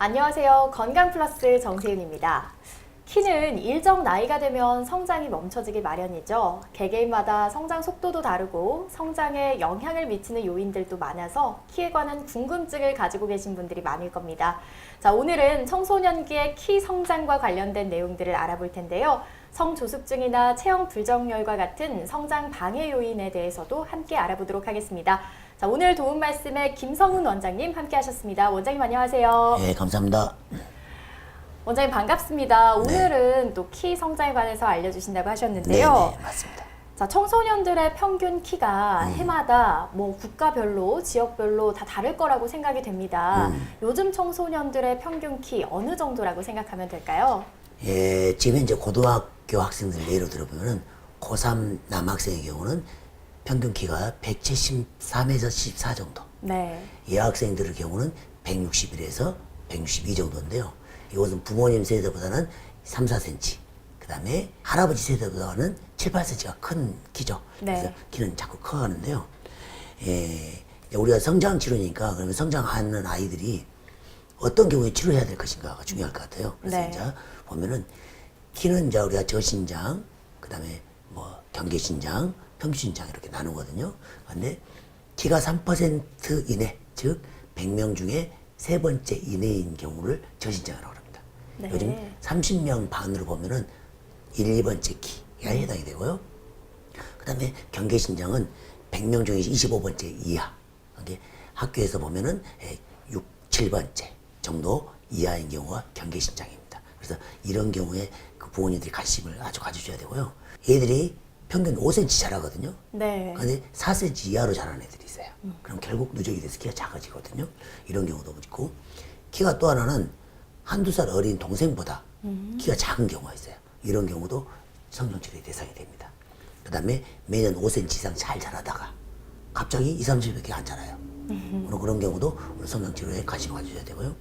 안녕하세요. 건강플러스 정세윤입니다. 키는 일정 나이가 되면 성장이 멈춰지기 마련이죠. 개개인마다 성장 속도도 다르고 성장에 영향을 미치는 요인들도 많아서 키에 관한 궁금증을 가지고 계신 분들이 많을 겁니다. 자, 오늘은 청소년기의 키 성장과 관련된 내용들을 알아볼 텐데요. 성조숙증이나 체형 불정렬과 같은 성장 방해 요인에 대해서도 함께 알아보도록 하겠습니다. 자, 오늘 도움 말씀에 김성훈 원장님 함께 하셨습니다. 원장님 안녕하세요. 네, 감사합니다. 원장님 반갑습니다. 오늘은 또 키 성장에 관해서 알려주신다고 하셨는데요. 네, 맞습니다. 자, 청소년들의 평균 키가 해마다 뭐 국가별로, 지역별로 다 다를 거라고 생각이 됩니다. 요즘 청소년들의 평균 키 어느 정도라고 생각하면 될까요? 예, 지금 이제 고등학교 학생들 예로 들어보면은 고3 남학생의 경우는 평균 키가 173에서 14 정도. 네. 여학생들의 경우는 161에서 162 정도인데요. 이것은 부모님 세대보다는 3, 4cm. 그 다음에 할아버지 세대보다는 7, 8cm가 큰 키죠. 네. 그래서 키는 자꾸 커가는데요. 예, 우리가 성장 치료니까 그러면 성장하는 아이들이 어떤 경우에 치료해야 될 것인가가 중요할 것 같아요. 그래서 네. 이제 보면은 키는 이제 우리가 저신장, 그 다음에 뭐 경계신장, 평균신장 이렇게 나누거든요. 근데 키가 3% 이내, 즉 100명 중에 세 번째 이내인 경우를 저신장이라고 합니다. 네. 요즘 30명 반으로 보면은 1, 2번째 키가 해당이 되고요. 그 다음에 경계신장은 100명 중에 25번째 이하. 이게 학교에서 보면은 6, 7번째 정도 이하인 경우가 경계신장입니다. 그래서 이런 경우에 그 부모님들이 관심을 아주 가져줘야 되고요. 얘들이 평균 5cm 자라거든요. 네. 근데 4cm 이하로 자라는 애들이 있어요. 그럼 결국 누적이 돼서 키가 작아지거든요. 이런 경우도 있고, 키가 또 하나는 한두 살 어린 동생보다 키가 작은 경우가 있어요. 이런 경우도 성장치료의 대상이 됩니다. 그 다음에 매년 5cm 이상 잘 자라다가 갑자기 2, 30밖에 안 자라요. 그런 경우도 우리 성장치료에 관심을 가져야 되고요.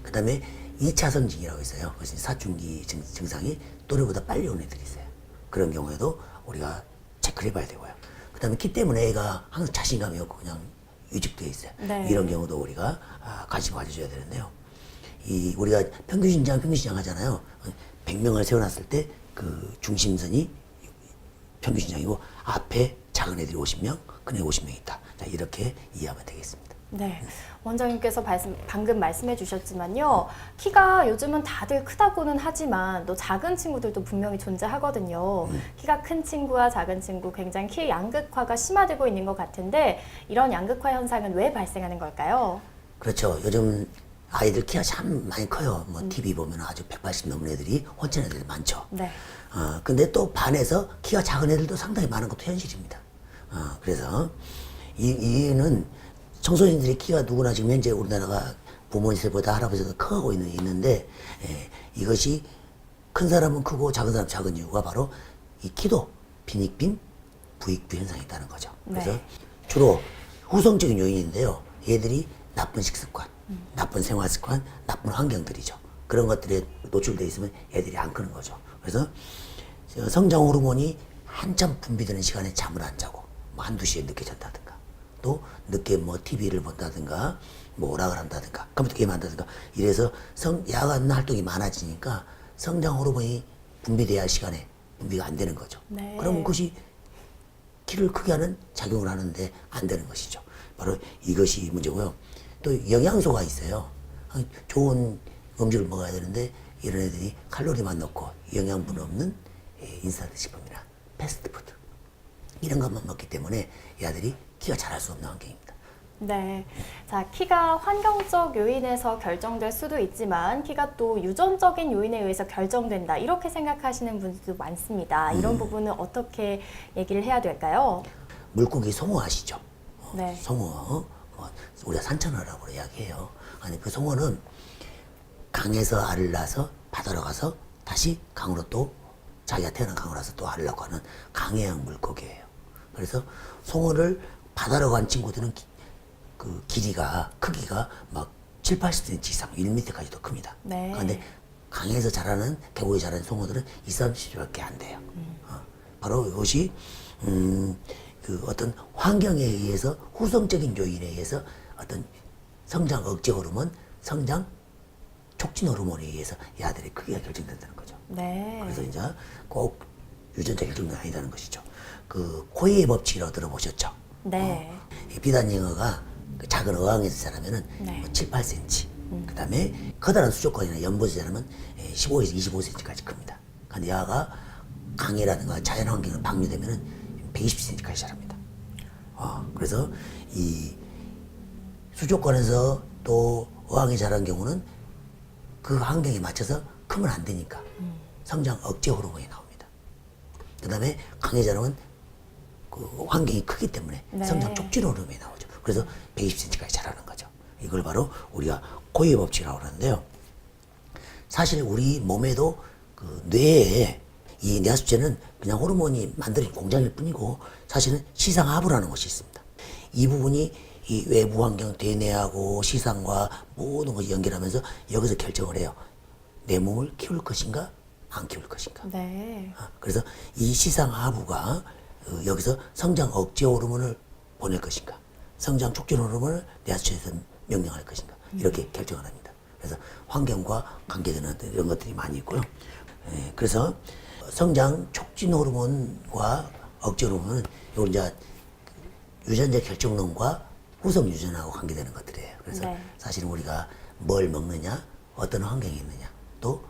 그 다음에 2차 성징이라고 있어요. 그것이 사춘기 증상이 또래보다 빨리 오는 애들이 있어요. 그런 경우에도 우리가 체크를 해봐야 되고요. 그 다음에 키 때문에 애가 항상 자신감이 없고 그냥 위축되어 있어요. 네. 이런 경우도 우리가 관심 가져줘야 되는데요. 우리가 평균신장 하잖아요. 100명을 세워놨을 때 그 중심선이 평균신장이고 앞에 작은 애들이 50명, 큰 애들이 50명 있다. 자, 이렇게 이해하면 되겠습니다. 네. 원장님께서 방금 말씀해 주셨지만요. 키가 요즘은 다들 크다고는 하지만 또 작은 친구들도 분명히 존재하거든요. 키가 큰 친구와 작은 친구 굉장히 키 양극화가 심화되고 있는 것 같은데 이런 양극화 현상은 왜 발생하는 걸까요? 그렇죠. 요즘 아이들 키가 참 많이 커요. 뭐 TV 보면 아주 180 넘는 애들이 혼자 애들이 많죠. 네. 근데 또 반에서 키가 작은 애들도 상당히 많은 것도 현실입니다. 그래서 이는 청소년들이 키가 누구나 지금 현재 우리나라가 부모님 세대보다 할아버지보다 커가고 있는데 이것이 큰 사람은 크고 작은 사람은 작은 이유가 바로 이 키도 빈익빈 부익부 현상이 있다는 거죠. 그래서 네. 주로 후성적인 요인인데요. 얘들이 나쁜 식습관, 나쁜 생활습관, 나쁜 환경들이죠. 그런 것들에 노출되어 있으면 애들이 안 크는 거죠. 그래서 성장 호르몬이 한참 분비되는 시간에 잠을 안 자고 뭐 한두 시에 늦게 잔다든가 또 늦게 뭐 TV를 본다든가 뭐 오락을 한다든가 컴퓨터 게임 한다든가 이래서 야간 활동이 많아지니까 성장 호르몬이 분비돼야 할 시간에 분비가 안 되는 거죠. 네. 그럼 그것이 키를 크게 하는 작용을 하는데 안 되는 것이죠. 바로 이것이 문제고요. 또 영양소가 있어요. 좋은 음식을 먹어야 되는데 이런 애들이 칼로리만 넣고 영양분 없는 인스턴트 식품이나 패스트푸드 이런 것만 먹기 때문에 얘들이 키가 자랄 수 없는 환경입니다. 네. 자, 키가 환경적 요인에서 결정될 수도 있지만 키가 또 유전적인 요인에 의해서 결정된다. 이렇게 생각하시는 분들도 많습니다. 이런 부분은 어떻게 얘기를 해야 될까요? 물고기 송어 아시죠? 네. 송어, 우리가 산천어라고 이야기해요. 아니 그 송어는 강에서 알을 낳아서 바다로 가서 다시 강으로 또 자기가 태어난 강으로 가서 또 알을 낳고 하는 강해양 물고기예요. 그래서 송어를 바다로 간 친구들은 그 크기가 막 7, 80cm 이상, 1m까지도 큽니다. 네. 그런데 강에서 자라는, 계곡에 자라는 송어들은 20, 30cm밖에 안 돼요. 바로 이것이, 그 어떤 환경에 의해서, 후성적인 요인에 의해서 어떤 성장 억제 호르몬, 성장 촉진 호르몬에 의해서 이 아들의 크기가 결정된다는 거죠. 네. 그래서 이제 꼭 유전자 결정은 아니다는 것이죠. 그 코이의 법칙이라고 들어보셨죠? 네. 이 비단잉어가 그 작은 어항에서 자라면은 네. 뭐 7, 8cm. 그다음에 커다란 수족관이나 연못에서 자라면 15에서 25cm까지 큽니다. 근데 야가 강이라든가 자연 환경에 방류되면은 120cm까지 자랍니다. 그래서 이 수족관에서 또 어항에 자란 경우는 그 환경에 맞춰서 크면 안 되니까 성장 억제 호르몬이 나옵니다. 그다음에 강에 자라면 그 환경이 크기 때문에 네. 성장 촉진 호르몬이 나오죠. 그래서 120cm까지 자라는 거죠. 이걸 바로 우리가 코이의 법칙이라고 하는데요. 사실 우리 몸에도 그 뇌에 이 뇌하수체는 그냥 호르몬이 만드는 공장일 뿐이고 사실은 시상하부라는 것이 있습니다. 이 부분이 이 외부 환경 대뇌하고 시상과 모든 것이 연결하면서 여기서 결정을 해요. 내 몸을 키울 것인가 안 키울 것인가. 네. 그래서 이 시상하부가 여기서 성장 억제 호르몬을 보낼 것인가 성장 촉진 호르몬을 뇌하수체에서 명령할 것인가 이렇게 결정을 합니다. 그래서 환경과 관계되는 이런 것들이 많이 있고요. 그래서 성장 촉진 호르몬과 억제 호르몬은 요 이제 유전자 결정론과 후성 유전하고 관계되는 것들이에요. 그래서 네. 사실은 우리가 뭘 먹느냐, 어떤 환경에 있느냐, 또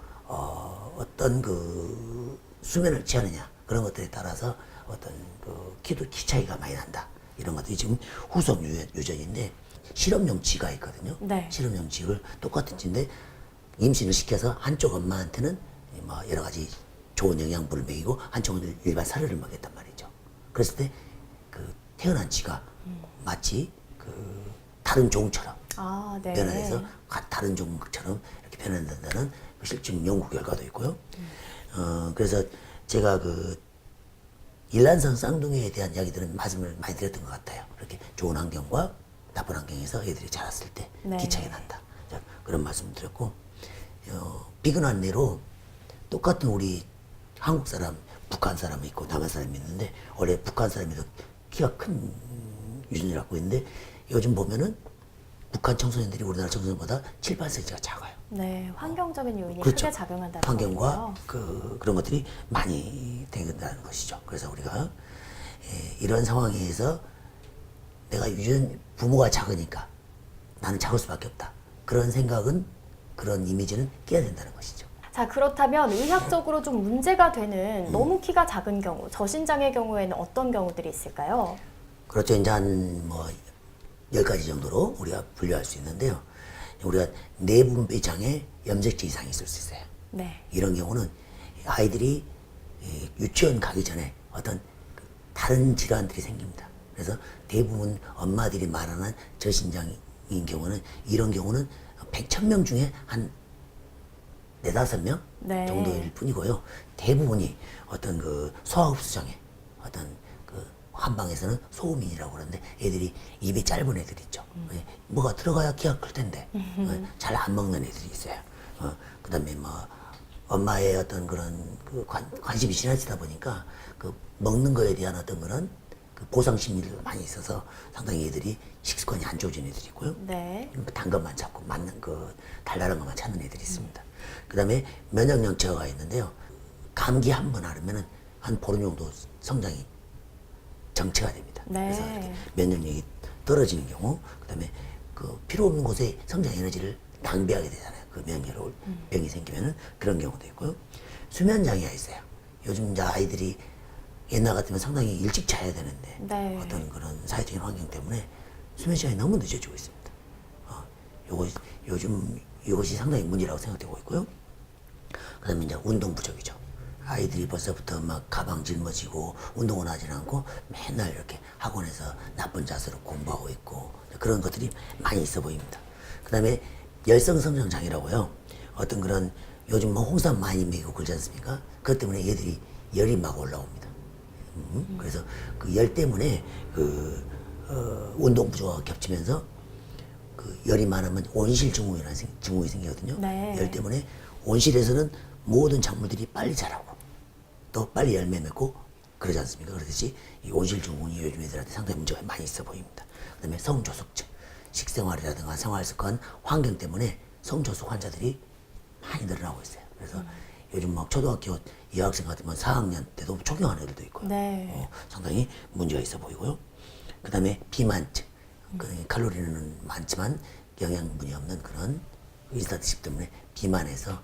어떤 그 수면을 취하느냐 그런 것들에 따라서 어떤 그 키 차이가 많이 난다. 이런 것들이 지금 후성 유전인데 실험용 쥐가 있거든요. 네. 실험용 쥐를 똑같은 쥐인데 임신을 시켜서 한쪽 엄마한테는 뭐 여러 가지 좋은 영양분을 먹이고 한쪽은 일반 사료를 먹였단 말이죠. 그랬을 때 그 태어난 쥐가 마치 그 다른 종처럼 네. 변화해서 다른 종처럼 이렇게 변화된다는 그 실증 연구 결과도 있고요. 그래서 제가 그 일란성 쌍둥이에 대한 이야기들은 말씀을 많이 드렸던 것 같아요. 이렇게 좋은 환경과 나쁜 환경에서 애들이 자랐을 때 네. 기차가 난다. 자, 그런 말씀을 드렸고 비근한 뇌로 똑같은 우리 한국 사람, 북한 사람이 있고 남한 사람이 있는데 원래 북한 사람이 더 키가 큰 유전을 갖고 있는데 요즘 보면은 북한 청소년들이 우리나라 청소년보다 7, 8cm가 작아요. 네. 환경적인 요인이 그렇죠. 크게 작용한다는 환경과 거고요. 그런 것들이 많이 된다는 것이죠. 그래서 우리가 이런 상황에서 내가 부모가 작으니까 나는 작을 수밖에 없다. 그런 생각은 그런 이미지는 깨야 된다는 것이죠. 자, 그렇다면 의학적으로 좀 문제가 되는 너무 키가 작은 경우, 저신장의 경우에는 어떤 경우들이 있을까요? 그렇죠. 이제 한 뭐 10가지 정도로 우리가 분류할 수 있는데요. 우리가 내분비 장애 염색체 이상이 있을 수 있어요. 네. 이런 경우는 아이들이 유치원 가기 전에 어떤 다른 질환들이 생깁니다. 그래서 대부분 엄마들이 말하는 저신장인 경우는 이런 경우는 100,000명 중에 한 4-5명 네. 정도일 뿐이고요. 대부분이 어떤 그 소화흡수 장애, 어떤 그 한방에서는 소음인이라고 그러는데 애들이 입이 짧은 애들이 있죠. 뭐가 들어가야 키가 클 텐데 잘 안 먹는 애들이 있어요. 그다음에 뭐 엄마의 어떤 그런 그 관심이 지나치다 보니까 그 먹는 거에 대한 어떤 그런 그 보상 심리도 많이 있어서 상당히 애들이 식습관이 안 좋아진 애들이 있고요. 네. 단 것만 찾고 맞는 그 달달한 것만 찾는 애들이 있습니다. 그다음에 면역력 저하가 있는데요. 감기 한 번 앓으면은 한 보름 정도 성장이 정체가 됩니다. 네. 그래서 이렇게 면역력이 떨어지는 경우, 그다음에 그 필요 없는 곳에 성장 에너지를 낭비하게 되잖아요. 그 면역력 병이 생기면은 그런 경우도 있고요. 수면 장애가 있어요. 요즘 이제 아이들이 옛날 같으면 상당히 일찍 자야 되는데 네. 어떤 그런 사회적인 환경 때문에 수면 시간이 너무 늦어지고 있습니다. 요즘 이것이 상당히 문제라고 생각되고 있고요. 그다음에 이제 운동 부족이죠. 아이들이 벌써부터 막 가방 짊어지고 운동을 하지 않고 맨날 이렇게 학원에서 나쁜 자세로 공부하고 있고 그런 것들이 많이 있어 보입니다. 그다음에 열성 성장 장애라고요. 어떤 그런 요즘 뭐 홍삼 많이 먹이고 그러지 않습니까? 그것 때문에 얘들이 열이 막 올라옵니다. 그래서 그 열 때문에 운동 부족과 겹치면서 그 열이 많으면 온실 증후군이라는 증후군이 생기거든요. 네. 열 때문에 온실에서는 모든 작물들이 빨리 자라고 또 빨리 열매 맺고 그러지 않습니까? 그렇듯이 이 온실 증후군이 요즘 애들한테 상당히 문제가 많이 있어 보입니다. 그다음에 성조숙증, 식생활이라든가 생활습관, 환경 때문에 성조숙 환자들이 많이 늘어나고 있어요. 그래서 요즘 막 초등학교 여학생 같으면 4학년 때도 초경하는 애들도 있고요. 네. 상당히 문제가 있어 보이고요. 그 다음에 비만증. 칼로리는 많지만 영양분이 없는 그런 일사드십 때문에 비만해서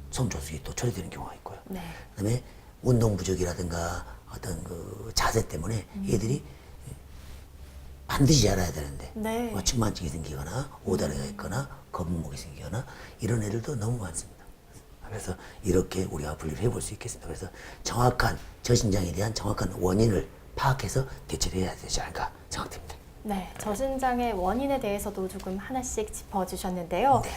성조숙이 또 처리되는 경우가 있고요. 네. 그 다음에 운동 부족이라든가 어떤 그 자세 때문에 얘들이 반드시 알아야 되는데 네. 뭐 측만증이 생기거나 오다리가 있거나 거북목이 생기거나 이런 애들도 너무 많습니다. 그래서 이렇게 우리가 분류를 해볼 수 있겠습니다. 그래서 정확한 저신장에 대한 정확한 원인을 파악해서 대처를 해야 되지 않을까 생각됩니다. 네, 저신장의 원인에 대해서도 조금 하나씩 짚어주셨는데요. 네.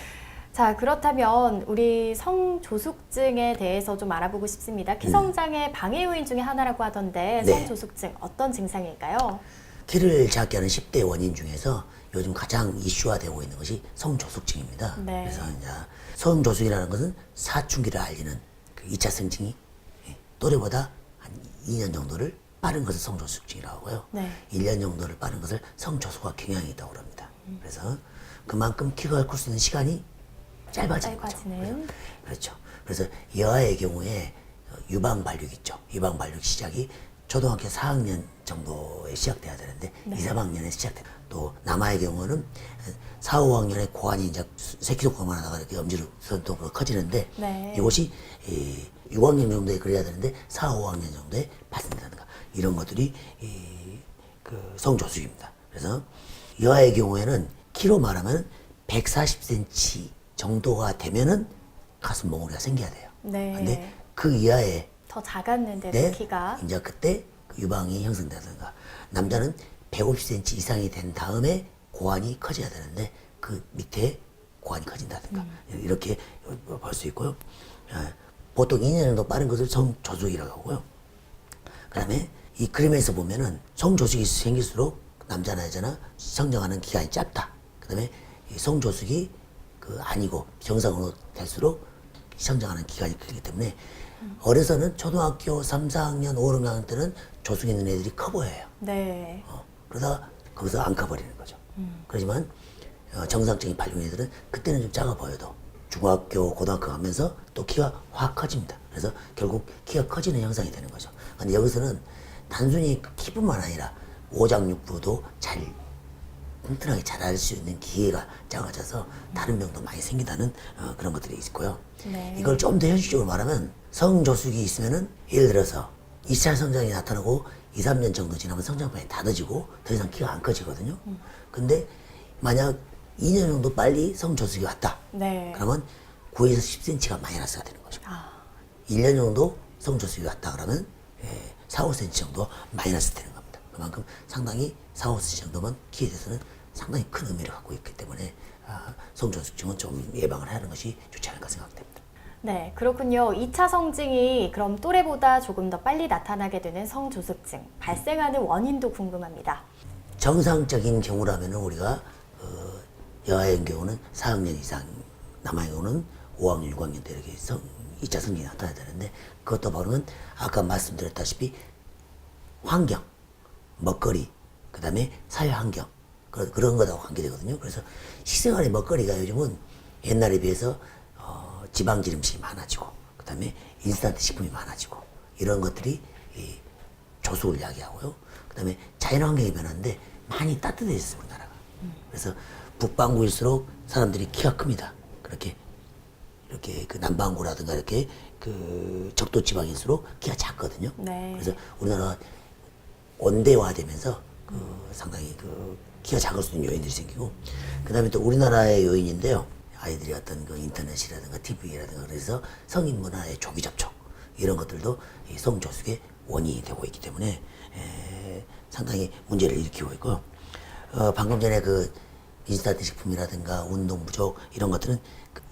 자, 그렇다면 우리 성조숙증에 대해서 좀 알아보고 싶습니다. 키성장의 방해 요인 중에 하나라고 하던데 네. 성조숙증 어떤 증상일까요? 키를 작게 하는 10대 원인 중에서 요즘 가장 이슈화되고 있는 것이 성조숙증입니다. 네. 그래서 이제 성조숙이라는 것은 사춘기를 알리는 그 2차 성징이 또래보다 한 2년 정도를 빠른 것을 성조숙증이라고 하고요. 네. 1년 정도를 빠른 것을 성조숙과 경향이 있다고 합니다. 그래서 그만큼 키가 클 수 있는 시간이 짧아지는 거죠. 짧아지는. 그렇죠. 그래서 여아의 경우에 유방 발육 있죠. 유방 발육 시작이 초등학교 4학년 정도에 시작돼야 되는데 네. 2, 3학년에 시작돼. 또 남아의 경우는 4, 5학년에 고환이 이제 새끼도 그만하다가 이렇게 엄지로 손톱으로 커지는데 네. 이것이 6학년 정도에 그래야 되는데 4, 5학년 정도에 발생된다든가 이런 것들이 그 성조숙입니다. 그래서 여아의 경우에는 키로 말하면 140cm 정도가 되면은 가슴 몽우리가 생겨야 돼요. 네. 근데 그 이하에 더 작았는데도 네, 키가. 이제 그때 그 유방이 형성되든가 남자는 150cm 이상이 된 다음에 고환이 커져야 되는데 그 밑에 고환이 커진다든가 이렇게 볼 수 있고요. 보통 2년 정도 빠른 것을 성조숙이라고 하고요. 그 다음에 이 그림에서 보면은 성조숙이 생길수록 남자나 여자나 성장하는 기간이 짧다. 그 다음에 성조숙이 아니고 정상으로 될수록 성장하는 기간이 길기 때문에 어려서는 초등학교 3, 4학년, 5, 6학년 때는 조숙 있는 애들이 커 보여요. 네. 그러다 거기서 안 커버리는 거죠. 그렇지만 정상적인 발육인 애들은 그때는 좀 작아 보여도 중학교, 고등학교 가면서 또 키가 확 커집니다. 그래서 결국 키가 커지는 형상이 되는 거죠. 근데 여기서는 단순히 키뿐만 아니라 오장육부도 잘 튼튼하게 자랄 수 있는 기회가 작아져서 다른 병도 많이 생긴다는 그런 것들이 있고요. 네. 이걸 좀 더 현실적으로 말하면 성조숙이 있으면은 예를 들어서 2차 성장이 나타나고 2, 3년 정도 지나면 성장판이 닫아지고 더 이상 키가 안 커지거든요. 근데 만약 2년 정도 빨리 성조숙이 왔다. 네. 그러면 9에서 10cm가 마이너스가 되는 거죠. 아, 1년 정도 성조숙이 왔다 그러면 4, 5cm 정도 마이너스 되는 겁니다. 그만큼 상당히 4, 5cm 정도면 키에 대해서는 상당히 큰 의미를 갖고 있기 때문에 성조숙증은 좀 예방을 하는 것이 좋지 않을까 생각됩니다. 네, 그렇군요. 2차 성징이 그럼 또래보다 조금 더 빨리 나타나게 되는 성조숙증, 발생하는 원인도 궁금합니다. 정상적인 경우라면 우리가 여아의 경우는 4학년 이상, 남아의 경우는 5학년, 6학년 때 이렇게 2차 성징이 나타나야 되는데 그것도 바로는 아까 말씀드렸다시피 환경, 먹거리, 그 다음에 사회 환경 그런 거하고 관계되거든요. 그래서 식생활의 먹거리가 요즘은 옛날에 비해서 지방지름식이 많아지고 그 다음에 인스턴트 식품이 많아지고 이런 것들이 이 조숙을 이야기하고요. 그 다음에 자연환경이 변하는데 많이 따뜻해졌어요, 우리나라가. 그래서 북반구일수록 사람들이 키가 큽니다. 그렇게 이렇게 그 남반구라든가 이렇게 그 적도 지방일수록 키가 작거든요. 네. 그래서 우리나라가 온대화되면서 상당히 키가 작을 수 있는 요인들이 생기고 그 다음에 또 우리나라의 요인인데요. 아이들이 어떤 인터넷이라든가 TV라든가 그래서 성인 문화의 조기 접촉 이런 것들도 이 성조숙의 원인이 되고 있기 때문에 상당히 문제를 일으키고 있고요. 방금 전에 인스턴트 식품이라든가 운동 부족 이런 것들은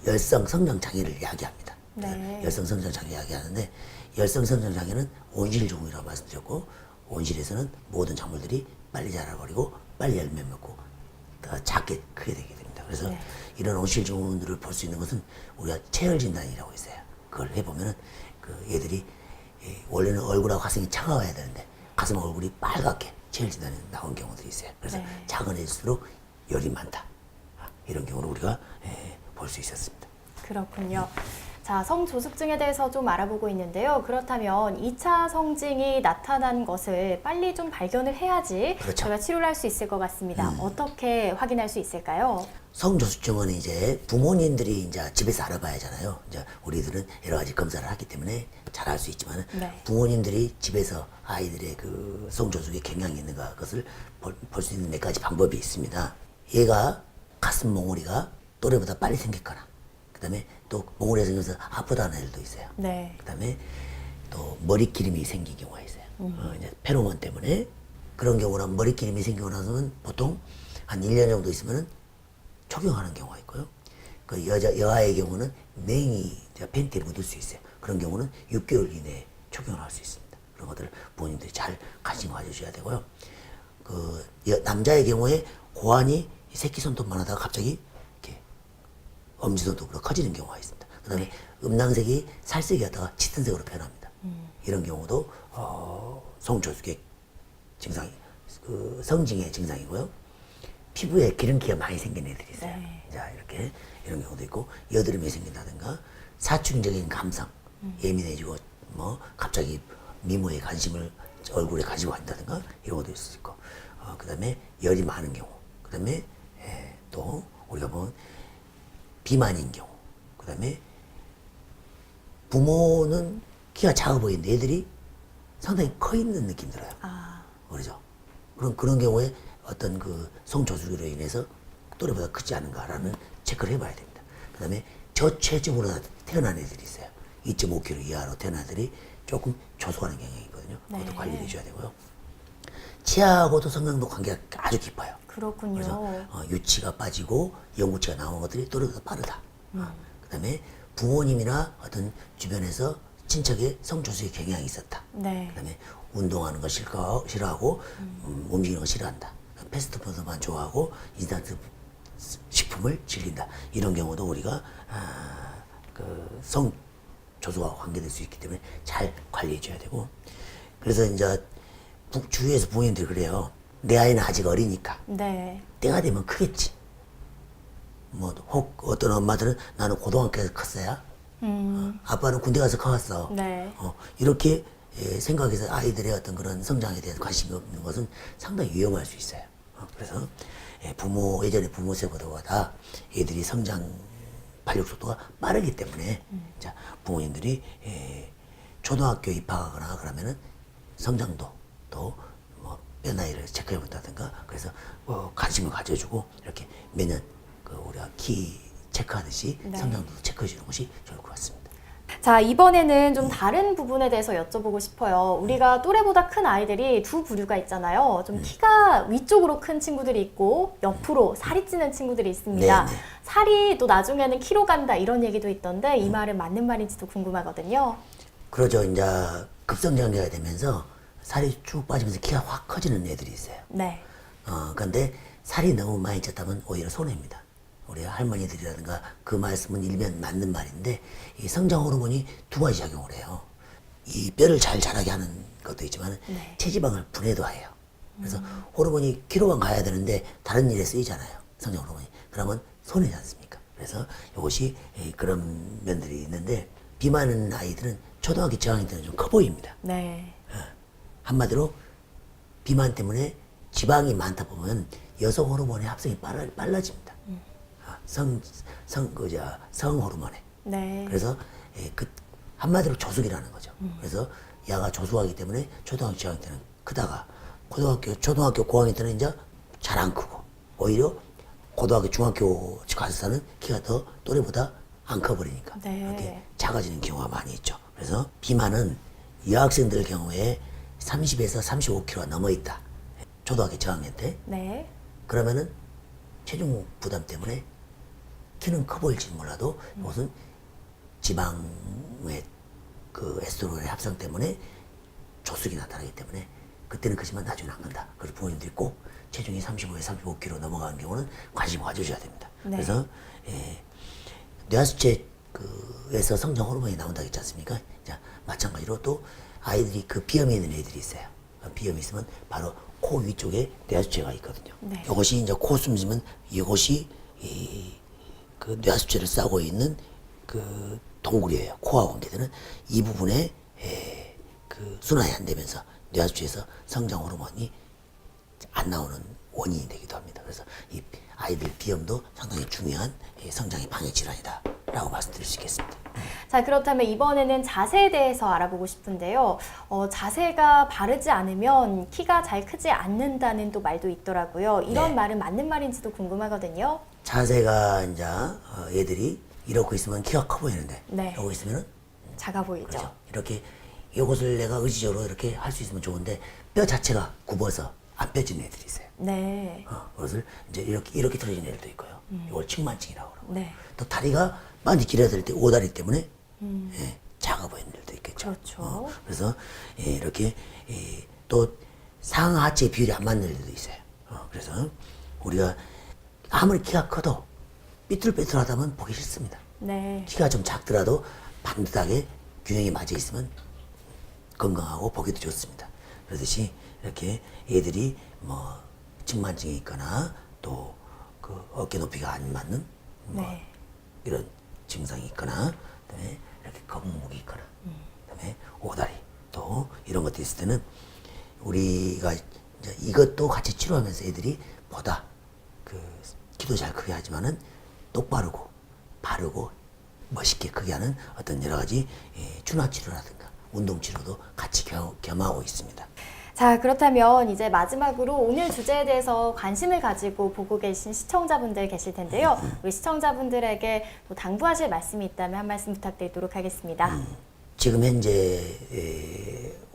열성 성장 장애를 이야기합니다. 네. 열성 성장 장애 이야기하는데 열성 성장 장애는 온실종이라고 말씀드렸고 온실에서는 모든 작물들이 빨리 자라버리고 빨리 열매 맺고 더 작게 크게 되게 됩니다. 그래서 네. 이런 온실종들을 볼 수 있는 것은 우리가 체열 진단이라고 있어요. 그걸 해보면은 얘들이 원래는 얼굴하고 가슴이 차가워야 되는데 가슴 얼굴이 빨갛게 체열 진단이 나온 경우들이 있어요. 그래서 네. 작은 애일수록 열이 많다. 이런 경우를 우리가 볼 수 있었습니다. 그렇군요. 자, 성조숙증에 대해서 좀 알아보고 있는데요. 그렇다면 2차 성징이 나타난 것을 빨리 좀 발견을 해야지 그렇죠. 저희가 치료를 할 수 있을 것 같습니다. 어떻게 확인할 수 있을까요? 성조숙증은 이제 부모님들이 이제 집에서 알아봐야 하잖아요. 이제 우리들은 여러 가지 검사를 하기 때문에 잘 알 수 있지만 네. 부모님들이 집에서 아이들의 그 성조숙에 경향이 있는가 그것을 볼 수 있는 몇 가지 방법이 있습니다. 얘가 가슴 몽우리가 또래보다 빨리 생겼거나 그다음에 또 몽우리가 생겨서 아프다는 애들도 있어요. 네. 그다음에 또 머리 기름이 생긴 경우가 있어요. 이제 페로몬 때문에 그런 경우는 머리 기름이 생기고 나서는 보통 한 1년 정도 있으면은 적용하는 경우가 있고요. 그 여아의 경우는 냉이 팬티에 묻을 수 있어요. 그런 경우는 6개월 이내에 적용을 할 수 있습니다. 그런 것들을 부모님들이 잘 관심 가져주셔야 되고요. 그 남자의 경우에 고환이 새끼 손톱만 하다가 갑자기 이렇게 엄지손톱으로 커지는 경우가 있습니다. 그다음에 음낭색이 살색이 하다가 짙은 색으로 변합니다. 이런 경우도 성조숙의 증상이 그 성징의 증상이고요. 피부에 기름기가 많이 생긴 애들이 있어요. 네. 자, 이렇게 이런 경우도 있고 여드름이 생긴다든가 사춘적인 감성, 예민해지고 뭐 갑자기 미모에 관심을 얼굴에 가지고 간다든가 이런 것도 있을 수 있고, 그다음에 열이 많은 경우, 그다음에 또 우리가 보면 비만인 경우, 그다음에 부모는 키가 작아 보이는데 애들이 상당히 커 있는 느낌 들어요. 그렇죠. 그런 경우에 어떤 그 성조숙으로 인해서 또래보다 크지 않은가라는 체크를 해봐야 됩니다. 그다음에 저체중으로 태어난 애들이 있어요. 2.5kg 이하로 태어난 애들이 조금 조숙하는 경향이 있거든요. 그것도 네. 관리를 해줘야 되고요. 치아하고도 성장도 관계가 아주 깊어요. 그렇군요. 그래서 유치가 빠지고 영구치가 나오는 것들이 또래보다 빠르다. 그다음에 부모님이나 어떤 주변에서 친척의 성조숙의 경향이 있었다. 네. 그다음에 운동하는 거 싫어하고 움직이는 거 싫어한다. 패스트푸드만 좋아하고 인스턴트 식품을 즐긴다. 이런 경우도 우리가 그 성조숙과 관계될 수 있기 때문에 잘 관리해줘야 되고, 그래서 이제 주위에서 부모님들이 그래요. 내 아이는 아직 어리니까 네. 때가 되면 크겠지. 뭐 혹 어떤 엄마들은 나는 고등학교에서 컸어야, 아빠는 군대 가서 커왔어. 네. 이렇게 생각해서 아이들의 어떤 그런 성장에 대한 관심이 없는 것은 상당히 위험할 수 있어요. 그래서 예전에 부모 세보다 애들이 성장 발육 속도가 빠르기 때문에 자, 부모님들이 초등학교 입학하거나 그러면은 성장도 또 뭐 뼈 나이를 체크해 본다든가 그래서 관심을 가져주고 이렇게 매년 그 우리가 키 체크하듯이 네. 성장도 체크해 주는 것이 좋을 것 같습니다. 자, 이번에는 좀 다른 부분에 대해서 여쭤보고 싶어요. 우리가 또래보다 큰 아이들이 두 부류가 있잖아요. 좀 키가 위쪽으로 큰 친구들이 있고 옆으로 살이 찌는 친구들이 있습니다. 네, 네. 살이 또 나중에는 키로 간다 이런 얘기도 있던데 이 말은 맞는 말인지도 궁금하거든요. 그러죠. 이제 급성장기가 되면서 살이 쭉 빠지면서 키가 확 커지는 애들이 있어요. 네. 근데 살이 너무 많이 쪘다면 오히려 손해입니다. 우리 할머니들이라든가 그 말씀은 일면 맞는 말인데 이 성장 호르몬이 두 가지 작용을 해요. 이 뼈를 잘 자라게 하는 것도 있지만 네. 체지방을 분해도 해요. 그래서 호르몬이 키로만 가야 되는데 다른 일에 쓰이잖아요. 성장 호르몬이. 그러면 손해지 않습니까? 그래서 이것이 그런 면들이 있는데 비만은 아이들은 초등학교 저학년 때는 좀 커 보입니다. 네. 한마디로 비만 때문에 지방이 많다 보면 여성 호르몬의 합성이 빨라집니다. 성 호르몬에. 네. 그래서 한마디로 조숙이라는 거죠. 그래서 야가 조숙하기 때문에 초등학교 저학년 때는 크다가 초등학교 고학년 때는 이제 잘 안 크고 오히려 고등학교 중학교 가서는 키가 더 또래보다 안 커버리니까 네. 이렇게 작아지는 경우가 많이 있죠. 그래서 비만은 여학생들 경우에 30에서 35kg가 넘어 있다. 초등학교 저학년 때. 네. 그러면은 체중 부담 때문에 키는 커 보일지는 몰라도 이것은 지방의 그 에스트로겐의 합성 때문에 조숙이 나타나기 때문에 그때는 크지만 나중에는 안 간다. 그래서 부모님들이 꼭 체중이 35에서 35kg 넘어가는 경우는 관심을 가져줘야 됩니다. 네. 그래서 뇌하수체에서 성장 호르몬이 나온다고 했지 않습니까? 자, 마찬가지로 또 아이들이 그 비염이 있는 애들이 있어요. 비염이 있으면 바로 코 위쪽에 뇌하수체가 있거든요. 네. 이것이 이제 코 숨 쉬면 이것이 그 뇌하수체를 싸고 있는 그 동굴이에요. 코와 관계되는 이 부분에 그 순환이 안 되면서 뇌하수체에서 성장 호르몬이 안 나오는 원인이 되기도 합니다. 그래서 이 아이들 비염도 상당히 중요한 성장의 방해 질환이다라고 말씀드릴 수 있겠습니다. 자, 그렇다면 이번에는 자세에 대해서 알아보고 싶은데요. 자세가 바르지 않으면 키가 잘 크지 않는다는 또 말도 있더라고요. 이런 네. 말은 맞는 말인지도 궁금하거든요. 자세가 이제 얘들이 이러고 있으면 키가 커 보이는데 네. 이러고 있으면은 작아 보이죠. 그렇죠. 이렇게 이것을 내가 의지적으로 이렇게 할 수 있으면 좋은데 뼈 자체가 굽어서 안 펴지는 애들이 있어요. 네. 그것을 이제 이렇게 틀어진 애들도 있고요. 이걸 측만증이라고 그러고. 네. 또 다리가 많이 길어질 때 오다리 때문에 작아 보이는 애들도 있겠죠. 그렇죠. 그래서 이렇게 또 상하체 비율이 안 맞는 애들도 있어요. 그래서 우리가 아무리 키가 커도 삐뚤빼뚤하다면 보기 싫습니다. 네. 키가 좀 작더라도 반듯하게 균형이 맞아 있으면 건강하고 보기도 좋습니다. 그러듯이 이렇게 애들이 뭐 측만증이 있거나 또 그 어깨 높이가 안 맞는 뭐 네. 이런 증상이 있거나 그다음에 이렇게 거북목이 있거나 그다음에 오다리 또 이런 것들이 있을 때는 우리가 이제 이것도 같이 치료하면서 애들이 보다 그 키도 잘 크게 하지만은 똑바르고 바르고 멋있게 크게 하는 어떤 여러 가지 준화 치료라든가 운동 치료도 같이 겸하고 있습니다. 자, 그렇다면 이제 마지막으로 오늘 주제에 대해서 관심을 가지고 보고 계신 시청자분들 계실 텐데요. 우리 시청자분들에게 또 당부하실 말씀이 있다면 한 말씀 부탁드리도록 하겠습니다. 지금 현재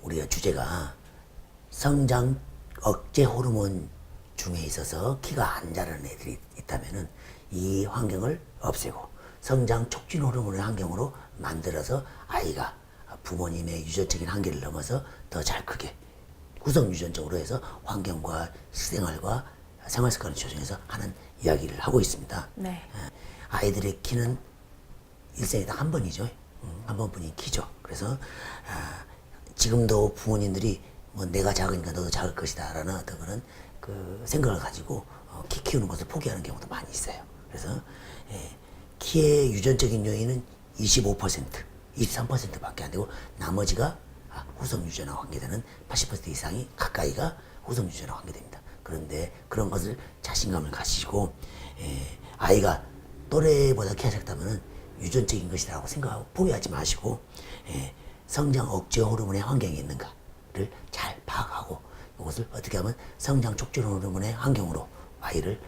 우리가 주제가 성장 억제 호르몬 중에 있어서 키가 안 자라는 애들이 있다면은 이 환경을 없애고 성장 촉진 호르몬의 환경으로 만들어서 아이가 부모님의 유전적인 한계를 넘어서 더 잘 크게 구성 유전적으로 해서 환경과 생활과 생활 습관을 조정해서 하는 이야기를 하고 있습니다. 네. 아이들의 키는 일생에 딱 한 번이죠. 한 번뿐인 키죠. 그래서 지금도 부모님들이 뭐 내가 작으니까 너도 작을 것이다 라는 어떤 그런 그 생각을 가지고 키 키우는 것을 포기하는 경우도 많이 있어요. 그래서 키의 유전적인 요인은 25%, 23%밖에 안 되고 나머지가 후성 유전과 관계되는 80% 이상이 가까이가 후성 유전과 관계됩니다. 그런데 그런 것을 자신감을 가지시고 아이가 또래보다 키가 작다면 유전적인 것이라고 생각하고 포기하지 마시고 성장 억제 호르몬의 환경이 있는가를 잘 파악하고 이것을 어떻게 하면 성장 촉진 호르몬의 환경으로 아이를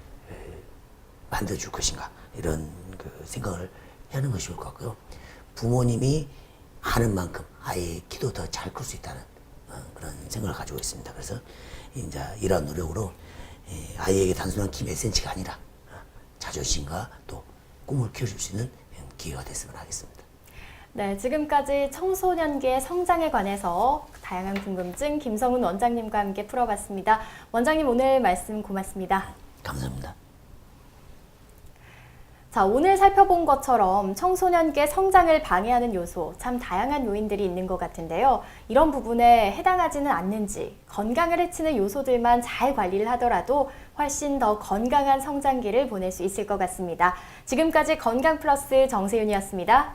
만들어줄 것인가 이런 그 생각을 하는 것이 좋을 것 같고요. 부모님이 아는 만큼 아이의 키도 더 잘 클 수 있다는 그런 생각을 가지고 있습니다. 그래서 이제 이러한 노력으로 아이에게 단순한 키 몇 센치가 아니라 자존심과 또 꿈을 키워줄 수 있는 기회가 됐으면 하겠습니다. 네, 지금까지 청소년기의 성장에 관해서 다양한 궁금증 김성훈 원장님과 함께 풀어봤습니다. 원장님 오늘 말씀 고맙습니다. 감사합니다. 자, 오늘 살펴본 것처럼 청소년기의 성장을 방해하는 요소, 참 다양한 요인들이 있는 것 같은데요. 이런 부분에 해당하지는 않는지 건강을 해치는 요소들만 잘 관리를 하더라도 훨씬 더 건강한 성장기를 보낼 수 있을 것 같습니다. 지금까지 건강 플러스 정세윤이었습니다.